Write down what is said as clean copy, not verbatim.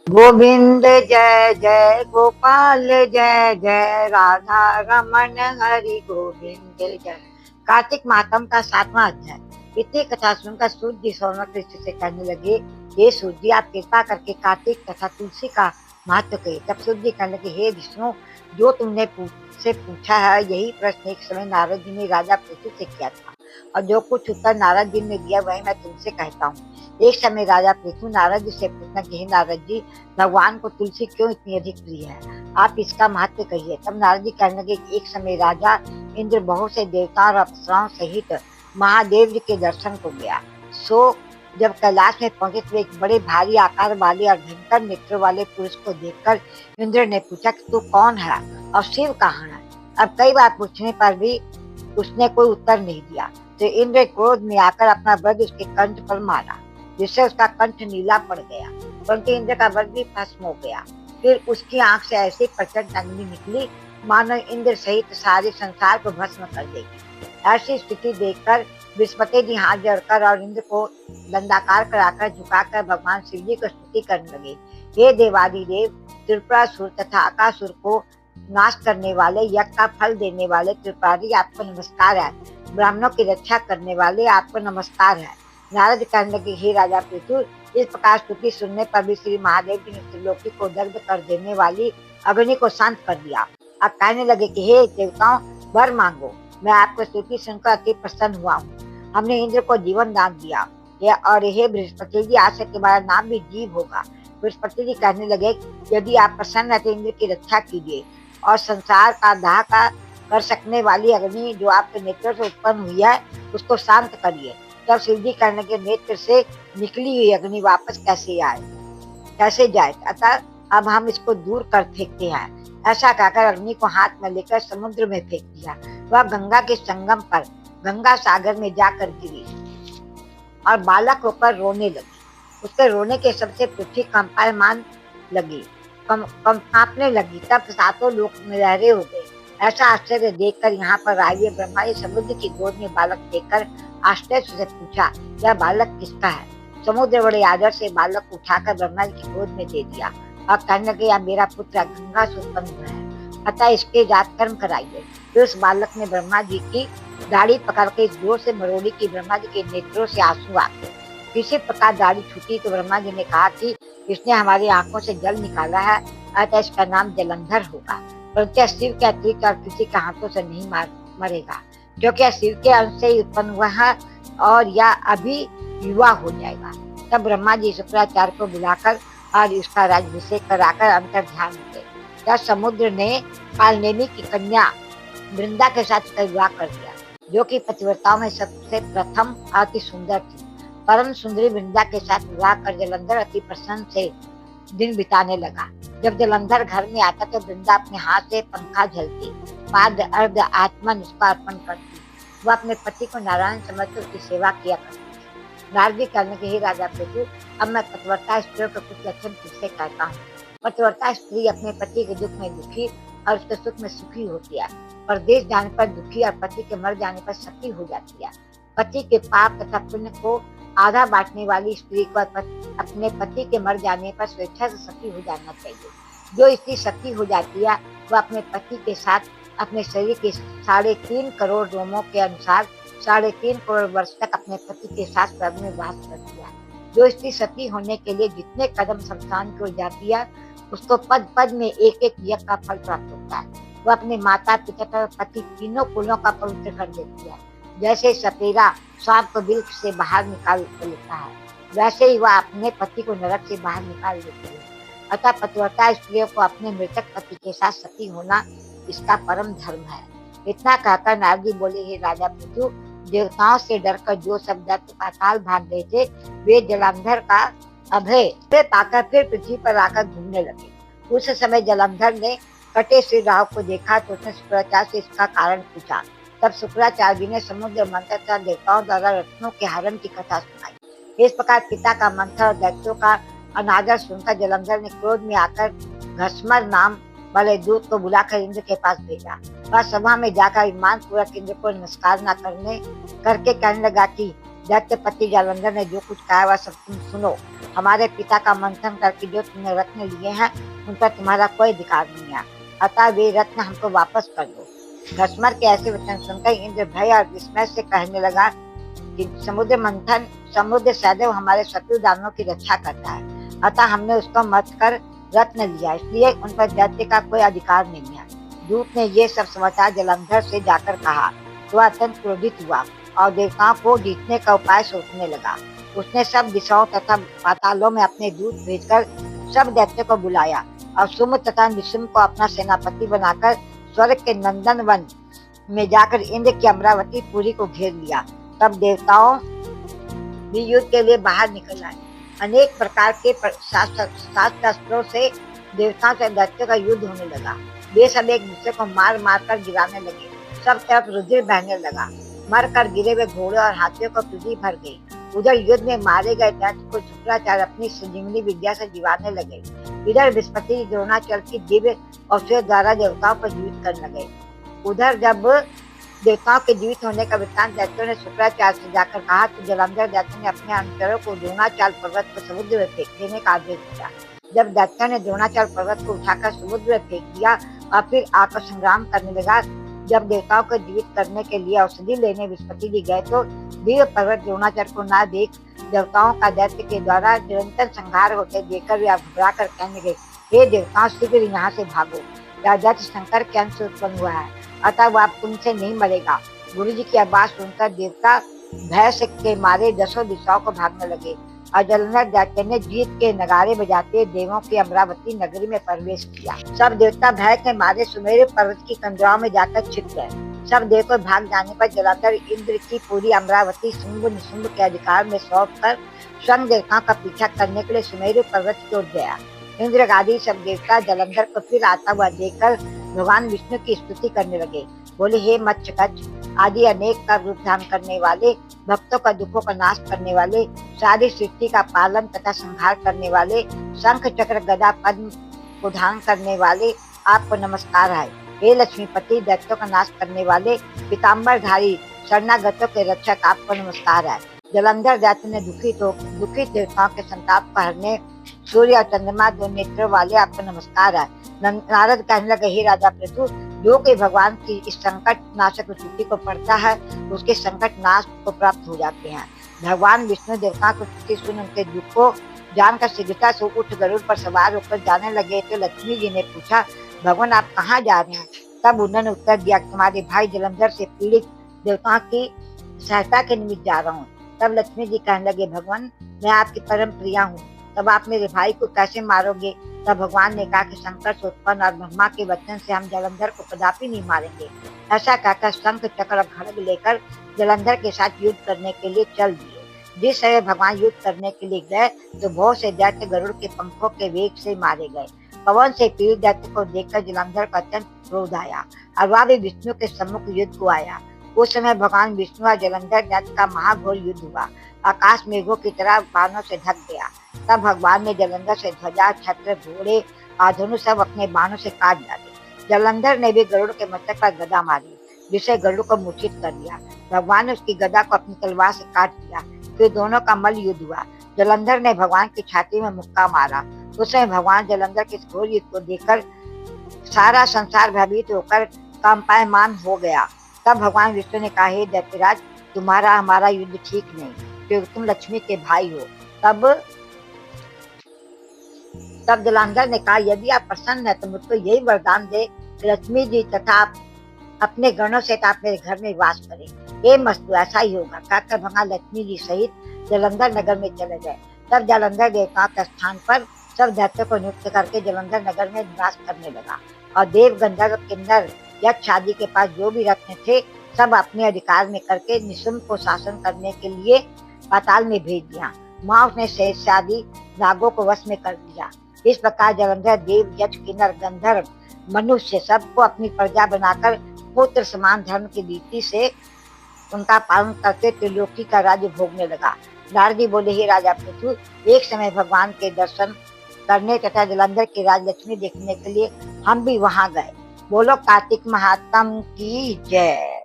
गोविंद जय जय गोपाल जय जय राधा रमन हरि गोविंद जय। कार्तिक मातम का 7वां अध्याय। इतनी कथा सुनकर सूर्य जी सौनक ऋषि से कहने लगे, हे सूर्य जी, आप कृपा करके कार्तिक तथा तुलसी का महत्व कहिए। तब सूर्य जी कहने लगे, हे विष्णु, जो तुमने से पूछा है यही प्रश्न एक समय नारद जी ने राजा पृथु से किया था, और जो कुछ उत्तर नारद जी ने दिया वही मैं तुमसे कहता हूँ। एक समय राजा पृथु नारद जी से पूछना कि हे नारद जी, भगवान को तुलसी क्यों इतनी अधिक प्रिय है, आप इसका महत्व कहिए। तब नारद जी कहने लगे, एक समय राजा इंद्र बहुत से देवताओं और अप्सराओं सहित महादेव जी के दर्शन को गया। सो जब कैलाश में पहुंचे तो एक बड़े भारी आकार वाले और भयंकर नेत्र वाले पुरुष को देखकर इंद्र ने पूछा कि तू कौन है और शिव कहाँ है। अब कई बार पूछने पर भी उसने कोई उत्तर नहीं दिया, तो इंद्र क्रोध में आकर अपना वज्र उसके कंठ पर मारा, जिससे उसका कंठ नीला पड़ गया, परंतु इंद्र का वज्र भी भस्म हो गया। फिर उसकी आंख से ऐसी प्रचंड अग्नि निकली मानो इंद्र सहित सारे संसार को भस्म कर देगी। ऐसी स्थिति देखकर बृहस्पति जी हाथ जोड़कर और इंद्र को दंडाकार कराकर झुकाकर भगवान शिव जी को स्तुति करने लगे। हे देवादिदेव, त्रिपुरासुर तथा आकासुर को नाश करने वाले, यज्ञ का फल देने वाले त्रिपुरारी, आपको नमस्कार है। ब्राह्मणों की रक्षा करने वाले, आपको नमस्कार है। नारद कहने लगे, हे राजा पृथु, इस प्रकार स्तुति सुनने पर भी श्री महादेव जी ने त्रिलोकी को दग्ध कर देने वाली अग्नि को शांत कर दिया। अब कहने लगे कि हे देवताओं, वर मांगो, मैं आपको स्तुति सुनकर अति प्रसन्न हुआ हूँ। हमने इंद्र को जीवन दान दिया, और हे बृहस्पति जी, आज से तुम्हारा नाम भी जीव होगा। बृहस्पति जी कहने लगे, यदि आप प्रसन्न है तो इंद्र की रक्षा कीजिए और संसार का दाह का कर सकने वाली अग्नि जो आपके नेत्र से उत्पन्न हुई है उसको शांत करिए। तब शिव जी कहने के नेत्र से निकली हुई अग्नि वापस कैसे जाए, अतः अब हम इसको दूर कर फेंकते हैं। ऐसा कहकर अग्नि को हाथ में लेकर समुद्र में फेंक दिया। वह गंगा के संगम पर गंगा सागर में जाकर गिरी और बालक होकर रोने लगी। उसके रोने के सबसे पृथ्वी कंपायमान लगी, कांपने लगी। तब सातों लोक निरारे हो गए। ऐसा आश्चर्य देखकर यहाँ पर आए ब्रह्मा जी समुद्र की गोद में बालक देखकर आश्चर्य से पूछा, यह बालक किसका है। समुद्र बड़े आदर से बालक उठाकर ब्रह्मा जी की गोद में दे दिया और कहने लगे, यह मेरा पुत्र गंगा से उत्पन्न हुआ है, अतः इसके जात कर्म कराइए। फिर उस बालक ने ब्रह्मा जी की दाढ़ी पकड़ के जोर से मरोड़ी की। ब्रह्मा जी के नेत्रों से आंसू आ गए। किसी प्रकार दाढ़ी छूटी तो ब्रह्मा जी ने कहा कि इसने हमारी आंखों से जल निकाला है, अतः इसका नाम जलंधर होगा, परंतु शिव के अतिरिक्त और किसी के हाथों से नहीं मरेगा, क्योंकि शिव के अंश से ही उत्पन्न हुआ है और यह अभी युवा हो जाएगा। तब ब्रह्मा जी शुक्राचार्य को बुलाकर और उसका राज्याभिषेक कराकर अंतर ध्यान किए। तब समुद्र ने कालनेमी की कन्या वृंदा के साथ विवाह कर दिया, जो कि पतिव्रताओं में सबसे प्रथम अति सुंदर थी। परम सुंदरी वृंदा के साथ विवाह कर जलंधर अति प्रसन्न से दिन बिताने लगा। जब जलंधर घर में आता तो वृंदा अपने हाथ से पंखा झलती, पाद अर्ध आत्मन उसका अर्पण करती। वह अपने पति को नारायण समझकर उसकी सेवा किया करती। नारद जी कहने के, हे राजा पृथु, अब मैं पतिव्रता स्त्रियों के कुछ लक्षण तुझसे कहता हूँ। पतिव्रता स्त्री अपने पति के दुख में दुखी और उसके सुख में सुखी होती है। परदेश जाने पर दुखी और पति के मर जाने पर सखी हो जाती है। पति के पाप तथा पुण्य को आधा बांटने वाली स्त्री को अपने पति के मर जाने पर स्वेच्छा से सखी हो जाना चाहिए। जो स्त्री सखी हो जाती है वह अपने पति के साथ अपने शरीर के 3.5 करोड़ रोमों के अनुसार 3.5 करोड़ वर्ष तक अपने पति के साथ स्वर्ग में वास करती है। जो स्त्री सती होने के लिए जितने कदम शमशान की ओर जाती है उसको पद पद में एक एक यज्ञ का फल प्राप्त होता है। वह अपने माता पिता तथा पति तीनों कुलों का पवित्र कर देती है। जैसे सपेरा सांप को बिल से बाहर निकाल लेता है, वैसे ही वह अपने पति को नरक से बाहर निकाल देती है। अतः पतिव्रता स्त्रियों को अपने मृतक पति के साथ सती होना इसका परम धर्म है। इतना कहकर नारद जी बोले, हे राजा पृथु, देवताओं से डरकर जो सब दैत्य पाताल भाग गए थे वे जलंधर का अभय पाकर फिर पृथ्वी पर आकर घूमने लगे। उस समय जलंधर ने कटे सिर राहु को देखा तो उसने शुक्राचार्य से इसका कारण पूछा। तब शुक्राचार्य जी ने समुद्र मंथन तथा देवताओं द्वारा रत्नों के हरण की कथा सुनाई। इस प्रकार पिता का मंथन और दैत्यों का अनादर सुनकर जलंधर ने क्रोध में आकर घसमर नाम वाले दूत को बुलाकर इंद्र के पास भेजा। वह सभा में जाकर विमान पूर्वक इंद्र को नमस्कार न करके कहने लगा कि दैत्यपति जालंधर ने जो कुछ कहा वह सब तुम सुनो। हमारे पिता का मंथन करके जो तुमने रत्न लिए हैं उन पर तुम्हारा कोई अधिकार नहीं है, अतः वे रत्न हमको वापस कर दो। भस्मर के ऐसे वचन सुनकर इंद्र भय और विस्मय से कहने लगा कि समुद्र सदैव हमारे शत्रु दानवों की रक्षा करता है, अतः हमने उसको मत कर रत्न लिया, इसलिए उन पर दैत्य का कोई अधिकार नहीं है। दूत ने ये सब समाचार जलंधर से जाकर कहा तो वह अत्यंत क्रोधित हुआ और देवताओं को जीतने का उपाय सोचने लगा। उसने सब दिशाओं तथा पातालों में अपने दूत भेजकर सब दैत्यों को बुलाया और शुम्भ तथा निशुम्भ को अपना सेनापति बनाकर स्वर्ग के नंदन वन में जाकर इंद्र की अमरावती पुरी को घेर लिया। तब देवताओं भी युद्ध के लिए बाहर निकल आए। अनेक प्रकार के शस्त्रों से देवताओं से दैत्यों का युद्ध होने लगा। वे सब एक दूसरे को मार मार कर गिराने लगे। सब तरफ रुधिर बहने लगा। मर कर गिरे हुए घोड़े और हाथियों को पृथ्वी भर गई। उधर युद्ध में मारे गए दैत्य को शुक्राचार्य अपनी संजीवनी विद्या से जीवाने लगे। इधर बृहस्पति द्रोणाचार्य की दिव्य औषधि द्वारा देवताओं को जीवित करने लगे। उधर जब देवताओं के जीवित होने का वृत्तांत दैत्यों ने शुक्राचार्य से जाकर कहा तो जलंधर दैत्य ने अपने अनुचरों को द्रोणाचार्य पर्वत को समुद्र में फेंक देने का आदेश दिया। जब दैत्यों ने द्रोणाचार्य पर्वत को उठाकर समुद्र में फेंक दिया और फिर आकर संग्राम करने लगा। जब देवताओं को जीवित करने के लिए औषधि लेने बृहस्पति जी गए तो दिव्य पर्वत द्रोणाचार्य को न देख देवताओं का दैत्य के द्वारा निरंतर संहार होते देखकर वे घबरा कर कहने लगे, हे देवताओं, शीघ्र यहाँ से भागो, यह दैत्य शंकर के अंश उत्पन्न हुआ है, अतः वह तुमसे नहीं मरेगा। गुरु जी की आवाज सुनकर देवता भय से के मारे दसों दिशाओं को भागने लगे और जलंधर दैत्य ने जीत के नगारे बजाते देवों की अमरावती नगरी में प्रवेश किया। सब देवता भय के मारे सुमेरु पर्वत की कंदराओं में जाकर छिप गए। सब देव को भाग जाने पर जलंधर इंद्र की पूरी अमरावती शुंभ निशुंभ के अधिकार में सौंप कर स्वयं देवताओं का पीछा करने के लिए सुमेरु पर्वत की ओर गया। इंद्र आदि सब देवता जलंधर को फिर आता हुआ देखकर भगवान विष्णु की स्तुति करने लगे। बोले, हे मत्स्यकच्छ आदि अनेक का रूप धारण करने वाले, भक्तों का दुखों का नाश करने वाले, सारी सृष्टि का पालन तथा संहार करने वाले, शंख चक्र गदा पद्म को धारण करने वाले, आपको नमस्कार है। हे लक्ष्मीपति, दैत्यों का नाश करने वाले, पीताम्बरधारी, शरणागतों के रक्षक, आपको नमस्कार है। जलंधर दैत्य ने दुखित देवताओं के संताप को हरने सूर्य और चंद्रमा दो नेत्रों वाले, आपको नमस्कार है। नारद कहने लगे, हे राजा पृथु, जो कोई भगवान की इस संकट नाशक स्तुति को पढ़ता है उसके संकट नाश को प्राप्त हो जाते हैं। भगवान विष्णु देवता को स्तुति सुन उनके दुख को जानकर शीघ्रता से उठ गरुड़ पर सवार होकर जाने लगे तो लक्ष्मी जी ने पूछा, भगवान आप कहाँ जा रहे हैं? तब उन्होंने उत्तर दिया, तुम्हारे भाई जलंधर से पीड़ित देवताओं की सहायता के निमित्त जा रहा हूँ। तब लक्ष्मी जी कहने लगे, भगवान मैं आपकी परम प्रिया हूँ, तब आप मेरे भाई को कैसे मारोगे? तब भगवान ने कहा कि शंकर से उत्पन्न और ब्रह्मा के वचन से हम जलंधर को कदापि नहीं मारेंगे। ऐसा कहकर शंख चक्र खड्ग लेकर जलंधर के साथ युद्ध करने के लिए चल दिए। जिस समय भगवान युद्ध करने के लिए गए तो बहुत से दैत्य गरुड़ के पंखों के वेग से मारे गए। पवन से पीड़ित दैत्य को देखकर जलंधर का अत्यंत क्रोध आया और वह भी विष्णु के सम्मुख युद्ध को आया। उस समय भगवान विष्णु और जलंधर दैत्य का महाघोर युद्ध हुआ। आकाश मेघों की तरह बाणों से ढक गया। तब भगवान ने जलंधर से ध्वजा, छत्र, घोड़े और धनुष सब अपने बाणों से काट डाले। जलंधर ने भी गरुड़ के मस्तक पर गदा मारी, जिसे गरुड़ को मूर्छित कर दिया। भगवान ने उसकी गदा को अपनी तलवार से काट दिया। फिर दोनों का मल्ल युद्ध हुआ। जलंधर ने भगवान की छाती में मुक्का मारा। उस समय भगवान जलंधर के घोर युद्ध को देखकर सारा संसार भयभीत होकर कंपायमान हो गया। तब भगवान विष्णु ने कहा, हे दैत्यराज, तुम्हारा हमारा युद्ध ठीक नहीं, क्योंकि तुम लक्ष्मी के भाई हो। तब जलंधर ने कहा, यदि आप प्रसन्न है तो मुझको यही वरदान दे कि लक्ष्मी जी तथा आप अपने गणों से आप मेरे घर में वास करें। हे मस्तु, ऐसा ही होगा। कहकर भगवान लक्ष्मी जी सहित जलंधर नगर में चले गए। तब जलंधर देवताओं के स्थान पर सब दैत्यों को नियुक्त करके जलंधर नगर में निवास करने लगा और देव, गंधर्व, किन्नर, यक्ष आदि के पास जो भी रत्न थे सब अपने अधिकार में करके निशुम्भ को शासन करने के लिए पाताल में भेज दिया। वहां उसने शेष आदि नागों को वश में कर दिया। इस प्रकार जलंधर देव, यक्ष, किन्नर, गंधर्व, मनुष्य सबको अपनी प्रजा बनाकर पुत्र समान धर्म की रीति से उनका पालन करते त्रिलोकी का राज्य भोगने लगा। नारद जी बोले, हे राजा पृथु, एक समय भगवान के दर्शन करने तथा जलंधर की राजलक्ष्मी देखने के लिए हम भी वहां गए। बोलो कार्तिक महात्म की जय।